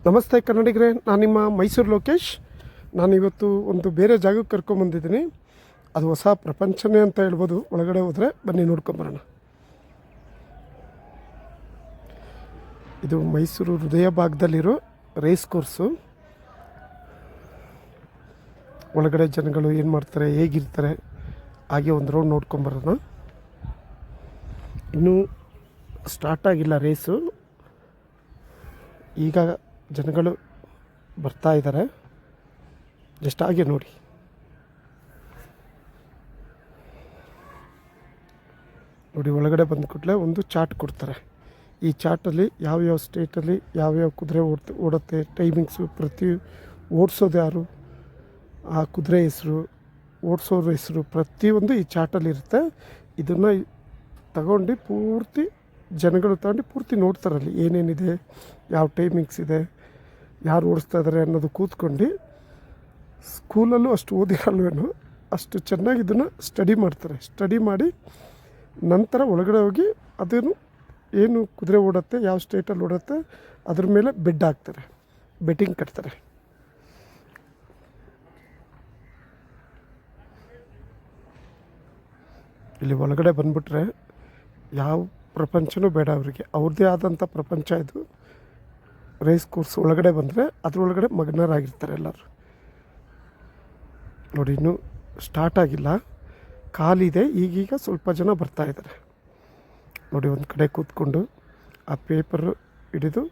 ನಮಸ್ತೆ ಕನ್ನಡಿಗರೇ, ನಾನು ನಿಮ್ಮ ಮೈಸೂರು ಲೋಕೇಶ್. ನಾನಿವತ್ತು ಒಂದು ಬೇರೆ ಜಾಗಕ್ಕೆ ಕರ್ಕೊಂಬಂದಿದ್ದೀನಿ. ಅದು ಹೊಸ ಪ್ರಪಂಚನೇ ಅಂತ ಹೇಳ್ಬೋದು. ಒಳಗಡೆ ಹೋದರೆ ಬನ್ನಿ ನೋಡ್ಕೊಂಬರೋಣ. ಇದು ಮೈಸೂರು ಹೃದಯ ಭಾಗದಲ್ಲಿರೋ ರೇಸ್ ಕೋರ್ಸು. ಒಳಗಡೆ ಜನಗಳು ಏನು ಮಾಡ್ತಾರೆ, ಹೇಗಿರ್ತಾರೆ, ಹಾಗೆ ಒಂದು ರೌಂಡ್ ನೋಡ್ಕೊಂಬರೋಣ. ಇನ್ನೂ ಸ್ಟಾರ್ಟ್ ಆಗಿಲ್ಲ ರೇಸು. ಈಗ ಜನಗಳು ಬರ್ತಾ ಇದ್ದಾರೆ. ಜಸ್ಟ್ ಹಾಗೆ ನೋಡಿ. ಒಳಗಡೆ ಬಂದ ಕೂಡಲೇ ಒಂದು ಚಾರ್ಟ್ ಕೊಡ್ತಾರೆ. ಈ ಚಾರ್ಟಲ್ಲಿ ಯಾವ್ಯಾವ ಸ್ಟೇಟಲ್ಲಿ ಯಾವ್ಯಾವ ಕುದುರೆ ಓಡುತ್ತೆ, ಟೈಮಿಂಗ್ಸು, ಪ್ರತಿ ಓಡಿಸೋದು ಯಾರು, ಆ ಕುದುರೆ ಹೆಸರು, ಓಡಿಸೋರ ಹೆಸರು, ಪ್ರತಿಯೊಂದು ಈ ಚಾರ್ಟಲ್ಲಿರುತ್ತೆ. ಇದನ್ನು ತಗೊಂಡು ಪೂರ್ತಿ ಜನಗಳು ತಗೊಂಡು ಪೂರ್ತಿ ನೋಡ್ತಾರಲ್ಲಿ ಏನೇನಿದೆ, ಯಾವ ಟೈಮಿಂಗ್ಸ್ ಇದೆ, ಯಾರು ಓಡಿಸ್ತಾ ಇದ್ದಾರೆ ಅನ್ನೋದು ಕೂತ್ಕೊಂಡು. ಸ್ಕೂಲಲ್ಲೂ ಅಷ್ಟು ಓದಿರಲ್ವೇನೋ ಅಷ್ಟು ಚೆನ್ನಾಗಿ ಇದನ್ನು ಸ್ಟಡಿ ಮಾಡ್ತಾರೆ. ಸ್ಟಡಿ ಮಾಡಿ ನಂತರ ಒಳಗಡೆ ಹೋಗಿ ಅದೇನು ಏನು ಕುದುರೆ ಓಡುತ್ತೆ, ಯಾವ ಸ್ಟೇಟಲ್ಲಿ ಓಡುತ್ತೆ ಅದ್ರ ಮೇಲೆ ಬೆಡ್ ಹಾಕ್ತಾರೆ, ಬೆಟ್ಟಿಂಗ್ ಕಟ್ತಾರೆ. ಇಲ್ಲಿ ಒಳಗಡೆ ಬಂದುಬಿಟ್ರೆ ಯಾವ ಪ್ರಪಂಚನೂ ಬೇಡ ಅವರಿಗೆ. ಅವ್ರದ್ದೇ ಆದಂಥ ಪ್ರಪಂಚ ಇದು. ರೇಸ್ ಕೋರ್ಸ್ ಒಳಗಡೆ ಬಂದರೆ ಅದರೊಳಗಡೆ ಮಗ್ನರಾಗಿರ್ತಾರೆ ಎಲ್ಲರೂ. ನೋಡಿ, ಇನ್ನೂ ಸ್ಟಾರ್ಟ್ ಆಗಿಲ್ಲ, ಖಾಲಿದೆ. ಈಗೀಗ ಸ್ವಲ್ಪ ಜನ ಬರ್ತಾಯಿದ್ದಾರೆ ನೋಡಿ. ಒಂದು ಕಡೆ ಕೂತ್ಕೊಂಡು ಆ ಪೇಪರು ಹಿಡಿದು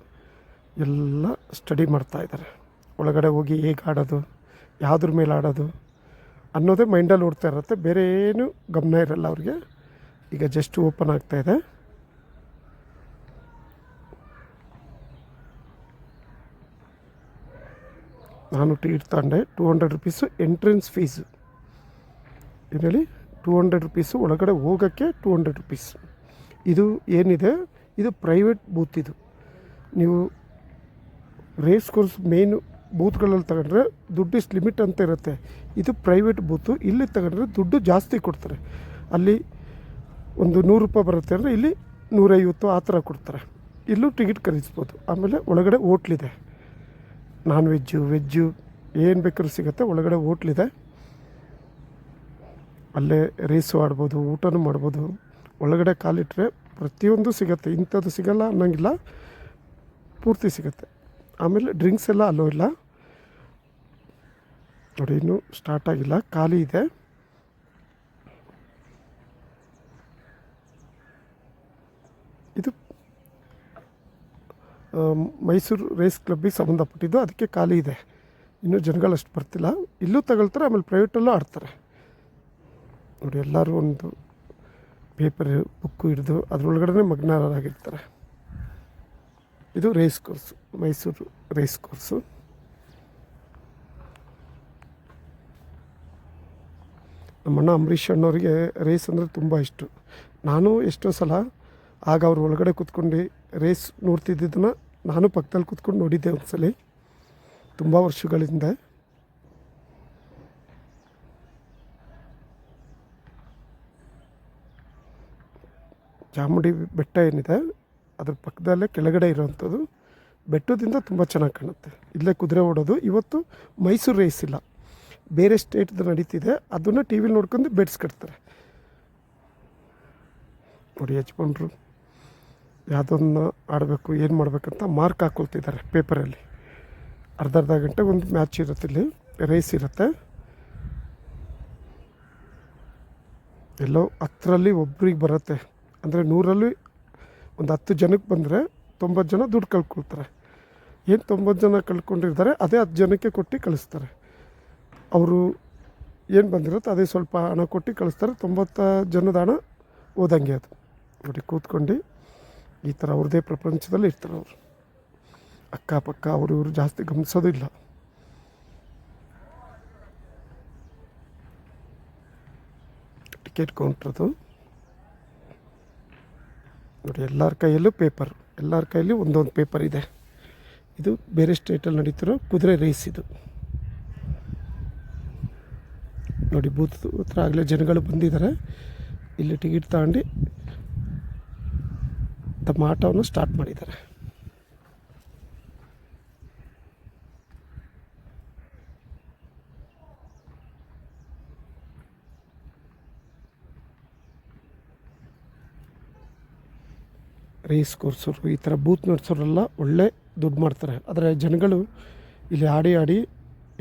ಎಲ್ಲ ಸ್ಟಡಿ ಮಾಡ್ತಾಯಿದ್ದಾರೆ. ಒಳಗಡೆ ಹೋಗಿ ಹೇಗೆ ಆಡೋದು, ಯಾವುದ್ರ ಮೇಲೆ ಆಡೋದು ಅನ್ನೋದೇ ಮೈಂಡಲ್ಲಿ ಓಡ್ತಾ ಇರುತ್ತೆ. ಬೇರೆ ಏನು ಗಮನ ಇರಲ್ಲ ಅವ್ರಿಗೆ. ಈಗ ಜಸ್ಟ್ ಓಪನ್ ಆಗ್ತಾಯಿದೆ. ನಾನು ಟಿಕೆಟ್ ತಗೊಂಡೆ. 200 ರುಪೀಸು ಎಂಟ್ರೆನ್ಸ್ ಫೀಸು. ಇದರಲ್ಲಿ 200 ರುಪೀಸು, ಒಳಗಡೆ ಹೋಗೋಕ್ಕೆ 200 ರುಪೀಸ್. ಇದು ಏನಿದೆ, ಇದು ಪ್ರೈವೇಟ್ ಬೂತ್. ಇದು ನೀವು ರೇಸ್ ಕೋರ್ಸ್ ಮೇಯ್ನು ಬೂತ್ಗಳಲ್ಲಿ ತಗೊಂಡ್ರೆ ದುಡ್ಡು ಇಷ್ಟು ಲಿಮಿಟ್ ಅಂತ ಇರುತ್ತೆ. ಇದು ಪ್ರೈವೇಟ್ ಬೂತು. ಇಲ್ಲಿ ತಗೊಂಡ್ರೆ ದುಡ್ಡು ಜಾಸ್ತಿ ಕೊಡ್ತಾರೆ. ಅಲ್ಲಿ ಒಂದು 100 ರೂಪಾಯಿ ಬರುತ್ತೆ ಅಂದರೆ ಇಲ್ಲಿ 150 ಆ ಥರ ಕೊಡ್ತಾರೆ. ಇಲ್ಲೂ ಟಿಕೆಟ್ ಖರೀದಿಸ್ಬೋದು. ಆಮೇಲೆ ಒಳಗಡೆ ಹೋಟ್ಲಿದೆ, ನಾನ್ ವೆಜ್ಜು ಏನು ಬೇಕಾದ್ರೂ ಸಿಗುತ್ತೆ. ಒಳಗಡೆ ಹೋಟ್ಲಿದೆ, ಅಲ್ಲೇ ರೇಸು ಆಡ್ಬೋದು, ಊಟನೂ ಮಾಡ್ಬೋದು. ಒಳಗಡೆ ಕಾಲಿಟ್ಟರೆ ಪ್ರತಿಯೊಂದು ಸಿಗುತ್ತೆ. ಇಂಥದ್ದು ಸಿಗಲ್ಲ ಅನ್ನೋಂಗಿಲ್ಲ, ಪೂರ್ತಿ ಸಿಗುತ್ತೆ. ಆಮೇಲೆ ಡ್ರಿಂಕ್ಸ್ ಎಲ್ಲ ಅಲ್ಲೋ ಇಲ್ಲ ನೋಡಿ. ಇನ್ನೂ ಸ್ಟಾರ್ಟ್ ಆಗಿಲ್ಲ, ಖಾಲಿ ಇದೆ. ಇದು ಮೈಸೂರು ರೇಸ್ ಕ್ಲಬ್ಬಿಗೆ ಸಂಬಂಧಪಟ್ಟಿದ್ದು, ಅದಕ್ಕೆ ಖಾಲಿ ಇದೆ. ಇನ್ನೂ ಜನಗಳಷ್ಟು ಬರ್ತಿಲ್ಲ. ಇಲ್ಲೂ ತಗೊಳ್ತಾರೆ, ಆಮೇಲೆ ಪ್ರೈವೇಟಲ್ಲೂ ಆಡ್ತಾರೆ ನೋಡಿ. ಎಲ್ಲರೂ ಒಂದು ಪೇಪರ್ ಬುಕ್ಕು ಹಿಡಿದು ಅದರೊಳಗಡೆ ಮಗ್ನರಾಗಿರ್ತಾರೆ. ಇದು race course, Mysuru race course. ನಮ್ಮಣ್ಣ ಅಂಬರೀಷ್ ಅಣ್ಣವ್ರಿಗೆ ರೇಸ್ ಅಂದರೆ ತುಂಬ ಇಷ್ಟ. ನಾನು ಎಷ್ಟೋ ಸಲ ಆಗ ಅವ್ರು ಒಳಗಡೆ ಕೂತ್ಕೊಂಡು ರೇಸ್ ನೋಡ್ತಿದ್ದನ್ನು ನಾನು ಪಕ್ಕದಲ್ಲಿ ಕೂತ್ಕೊಂಡು ನೋಡಿದ್ದೆ ಒಂದ್ಸಲ, ತುಂಬ ವರ್ಷಗಳಿಂದ. ಚಾಮುಂಡಿ ಬೆಟ್ಟ ಏನಿದೆ ಅದ್ರ ಪಕ್ಕದಲ್ಲೇ ಕೆಳಗಡೆ ಇರೋವಂಥದ್ದು. ಬೆಟ್ಟದಿಂದ ತುಂಬ ಚೆನ್ನಾಗಿ ಕಾಣುತ್ತೆ. ಇಲ್ಲೇ ಕುದುರೆ ಓಡೋದು. ಇವತ್ತು ಮೈಸೂರು ರೇಸ್ ಇಲ್ಲ, ಬೇರೆ ಸ್ಟೇಟ್ದು ನಡೀತಿದೆ. ಅದನ್ನು ಟಿ ವಿಲಿ ನೋಡ್ಕೊಂಡು ಬೆಡ್ಸ್ ಕಟ್ತಾರೆ ನೋಡಿ. ಯಜಮಾನ್ರು ಯಾವುದನ್ನು ಆಡಬೇಕು, ಏನು ಮಾಡಬೇಕಂತ ಮಾರ್ಕ್ ಹಾಕ್ಕೊಳ್ತಿದ್ದಾರೆ ಪೇಪರಲ್ಲಿ. ಅರ್ಧ ಗಂಟೆಗೆ ಒಂದು ಮ್ಯಾಚ್ ಇರುತ್ತೆ, ಇಲ್ಲಿ ರೇಸ್ ಇರುತ್ತೆ. ಎಲ್ಲೋ 10ರಲ್ಲಿ ಒಬ್ರಿಗೆ ಬರುತ್ತೆ ಅಂದರೆ 100ರಲ್ಲಿ ಒಂದು 10 ಜನಕ್ಕೆ ಬಂದರೆ 90 ಜನ ದುಡ್ಡು ಕಳ್ಕೊಳ್ತಾರೆ. ಏನು 90 ಜನ ಕಳ್ಕೊಂಡಿರ್ತಾರೆ ಅದೇ 10 ಜನಕ್ಕೆ ಕೊಟ್ಟು ಕಳಿಸ್ತಾರೆ. ಅವರು ಏನು ಬಂದಿರುತ್ತೆ ಅದೇ ಸ್ವಲ್ಪ ಹಣ ಕೊಟ್ಟು ಕಳಿಸ್ತಾರೆ. 90 ಜನದ ಹಣ ಓದಂಗೆ ಅದು ನೋಡಿ. ಕೂತ್ಕೊಂಡು ಈ ಥರ ಅವ್ರದ್ದೇ ಪ್ರಪಂಚದಲ್ಲಿ ಇರ್ತಾರೆ ಅವರು. ಅಕ್ಕಪಕ್ಕ ಅವರು ಇವರು ಜಾಸ್ತಿ ಗಮನಿಸೋದು ಇಲ್ಲ. ಟಿಕೆಟ್ ಕೌಂಟ್ರದು ನೋಡಿ. ಎಲ್ಲರ ಕೈಯಲ್ಲೂ ಪೇಪರ್, ಎಲ್ಲರ ಕೈಯಲ್ಲಿ ಒಂದೊಂದು ಪೇಪರ್ ಇದೆ. ಇದು ಬೇರೆ ಸ್ಟೇಟಲ್ಲಿ ನಡೀತಿರೋ ಕುದುರೆ ರೇಸ್ ಇದು ನೋಡಿ. ಬೂತ್ ಹತ್ರ ಆಗಲೇ ಜನಗಳು ಬಂದಿದ್ದಾರೆ. ಇಲ್ಲಿ ಟಿಕೆಟ್ ತಗೊಂಡು ತಮ್ಮ ಆಟವನ್ನು ಸ್ಟಾರ್ಟ್ ಮಾಡಿದ್ದಾರೆ. ರೇಸ್ ಕೋರ್ಸರು ಈ ಥರ ಬೂತ್ ನಡೆಸೋರೆಲ್ಲ ಒಳ್ಳೆ ದುಡ್ಡು ಮಾಡ್ತಾರೆ. ಆದರೆ ಜನಗಳು ಇಲ್ಲಿ ಆಡಿ ಆಡಿ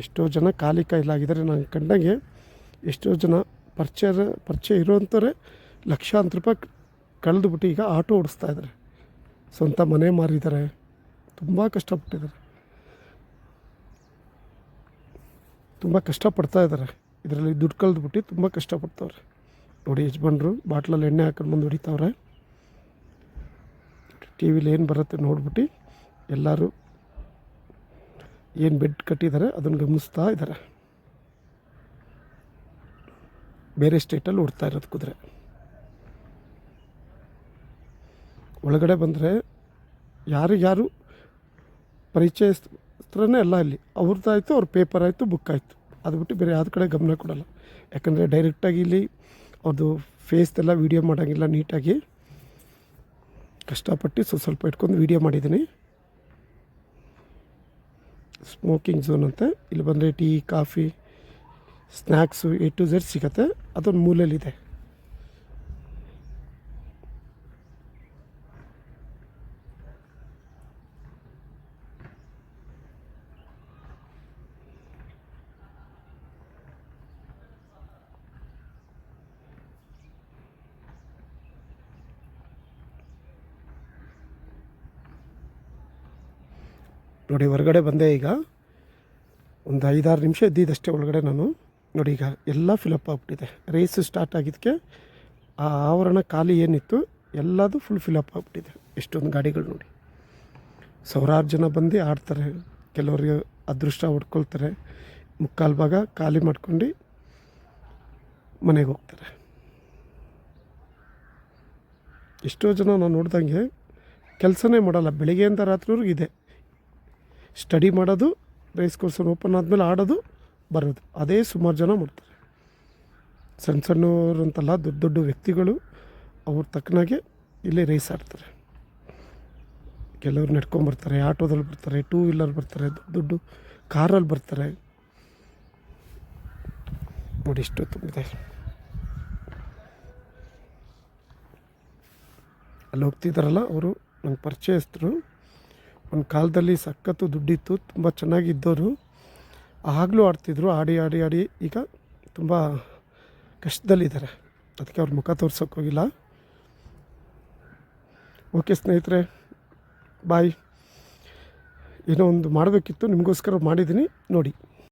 ಎಷ್ಟೋ ಜನ ಖಾಲಿ ಕಾಯಿಲಾಗಿದ್ದಾರೆ. ನಾನು ಕಂಡಂಗೆ ಎಷ್ಟೋ ಜನ ಪರಿಚಯ ಇರೋಂಥವ್ರೆ ಲಕ್ಷಾಂತರ ರೂಪಾಯಿ ಕಳೆದುಬಿಟ್ಟು ಈಗ ಆಟೋ ಓಡಿಸ್ತಾ ಇದ್ದಾರೆ, ಸ್ವಂತ ಮನೆ ಮಾರಿದ್ದಾರೆ, ತುಂಬ ಕಷ್ಟಪಟ್ಟಿದ್ದಾರೆ, ತುಂಬ ಕಷ್ಟಪಡ್ತಾ ಇದ್ದಾರೆ. ಇದರಲ್ಲಿ ದುಡ್ಡು ಕಳೆದುಬಿಟ್ಟು ತುಂಬ ಕಷ್ಟಪಡ್ತವ್ರೆ. ನೋಡಿ ಯಜಮಾನ್ರು ಬಾಟ್ಲಲ್ಲಿ ಎಣ್ಣೆ ಹಾಕೊಂಡು ಬಂದು ಹೊಡಿತಾವ್ರೆ. ಟಿ ವಿಲಿ ಏನು ಬರುತ್ತೆ ನೋಡ್ಬಿಟ್ಟು ಎಲ್ಲರೂ ಏನು ಬೆಡ್ ಕಟ್ಟಿದ್ದಾರೆ ಅದನ್ನು ಗಮನಿಸ್ತಾ ಇದ್ದಾರೆ. ಬೇರೆ ಸ್ಟೇಟಲ್ಲಿ ಓಡ್ತಾ ಇರೋದು ಕುದುರೆ. ಒಳಗಡೆ ಬಂದರೆ ಯಾರು ಪರಿಚಯಸ್ಥರೇ ಎಲ್ಲ ಇಲ್ಲಿ. ಅವ್ರದ್ದಾಯಿತು, ಅವ್ರ ಪೇಪರ್ ಆಯಿತು, ಬುಕ್ ಆಯಿತು, ಅದು ಬಿಟ್ಟು ಬೇರೆ ಯಾವ್ದು ಕಡೆ ಗಮನ ಕೊಡೋಲ್ಲ. ಯಾಕಂದರೆ ಡೈರೆಕ್ಟಾಗಿ ಇಲ್ಲಿ ಅವ್ರದ್ದು ಫೇಸ್ದೆಲ್ಲ ವೀಡಿಯೋ ಮಾಡೋಂಗಿಲ್ಲ. ನೀಟಾಗಿ ಕಷ್ಟಪಟ್ಟು ಸ್ವಲ್ಪ ಇಟ್ಕೊಂಡು ವೀಡಿಯೋ ಮಾಡಿದ್ದೀನಿ. ಸ್ಮೋಕಿಂಗ್ ಝೋನ್ ಅಂತ ಇಲ್ಲಿ ಬಂದರೆ tea, coffee, snacks A to Z ಸಿಗುತ್ತೆ. ಅದೊಂದು ಮೂಲೆಯಲ್ಲಿದೆ. ನೋಡಿ ಹೊರಗಡೆ ಬಂದೆ. ಈಗ ಒಂದು 5-6 ನಿಮಿಷ ಇದ್ದಿದ್ದಷ್ಟೇ ಒಳಗಡೆ ನಾನು. ನೋಡಿ ಈಗ ಎಲ್ಲ ಫಿಲಪ್ ಆಗಿಬಿಟ್ಟಿದೆ. ರೇಸ್ ಸ್ಟಾರ್ಟ್ ಆಗಿದ್ದಕ್ಕೆ ಆ ಆವರಣ ಖಾಲಿ ಏನಿತ್ತು ಎಲ್ಲದು ಫುಲ್ ಫಿಲಪ್ ಆಗಿಬಿಟ್ಟಿದೆ. ಎಷ್ಟೊಂದು ಗಾಡಿಗಳು ನೋಡಿ, ಸಾವಿರಾರು ಜನ ಬಂದು ಆಡ್ತಾರೆ. ಕೆಲವರಿಗೆ ಅದೃಷ್ಟ ಹೊಡ್ಕೊಳ್ತಾರೆ, ಮುಕ್ಕಾಲು ಭಾಗ ಖಾಲಿ ಮಾಡ್ಕೊಂಡು ಮನೆಗೆ ಹೋಗ್ತಾರೆ. ಎಷ್ಟೋ ಜನ ನಾನು ನೋಡ್ದಂಗೆ ಕೆಲಸನೇ ಮಾಡಲ್ಲ, ಬೆಳಿಗ್ಗೆಯಿಂದ ರಾತ್ರಿವರೆಗೂ ಇದೆ. ಸ್ಟಡಿ ಮಾಡೋದು, ರೇಸ್ ಕೋರ್ಸನ್ನು ಓಪನ್ ಆದಮೇಲೆ ಆಡೋದು, ಬರೋದು, ಅದೇ ಸುಮಾರು ಜನ ಮಾಡ್ತಾರೆ. ಸಣ್ಣವ್ರಂತಲ್ಲ, ದೊಡ್ಡ ದೊಡ್ಡ ವ್ಯಕ್ತಿಗಳು ಅವ್ರ ತಕ್ಕನಾಗೆ ಇಲ್ಲಿ ರೇಸ್ ಆಡ್ತಾರೆ. ಕೆಲವ್ರು ನಡ್ಕೊಂಬರ್ತಾರೆ, ಆಟೋದಲ್ಲಿ ಬರ್ತಾರೆ, 2 ವೀಲರ್ ಬರ್ತಾರೆ, ದೊಡ್ಡ ಕಾರಲ್ಲಿ ಬರ್ತಾರೆ. ನೋಡಿ ಇಷ್ಟು ತುಂಬಿದೆ. ಅಲ್ಲಿ ಹೋಗ್ತಿದ್ದಾರಲ್ಲ ಅವರು ನಂಗೆ ಪರಿಚಯಸ್ಥರು. ಒಂದು ಕಾಲದಲ್ಲಿ ಸಖತ್ತು ದುಡ್ಡಿತ್ತು, ತುಂಬ ಚೆನ್ನಾಗಿದ್ದವರು. ಆಗಲೂ ಆಡ್ತಿದ್ರು. ಆಡಿ ಆಡಿ ಆಡಿ ಈಗ ತುಂಬ ಕಷ್ಟದಲ್ಲಿದ್ದಾರೆ. ಅದಕ್ಕೆ ಅವ್ರ ಮುಖ ತೋರ್ಸೋಕ್ಕೋಗಿಲ್ಲ. ಓಕೆ ಸ್ನೇಹಿತರೆ, ಬಾಯ್. ಏನೋ ಒಂದು ಮಾಡಬೇಕಿತ್ತು, ನಿಮಗೋಸ್ಕರ ಮಾಡಿದ್ದೀನಿ ನೋಡಿ.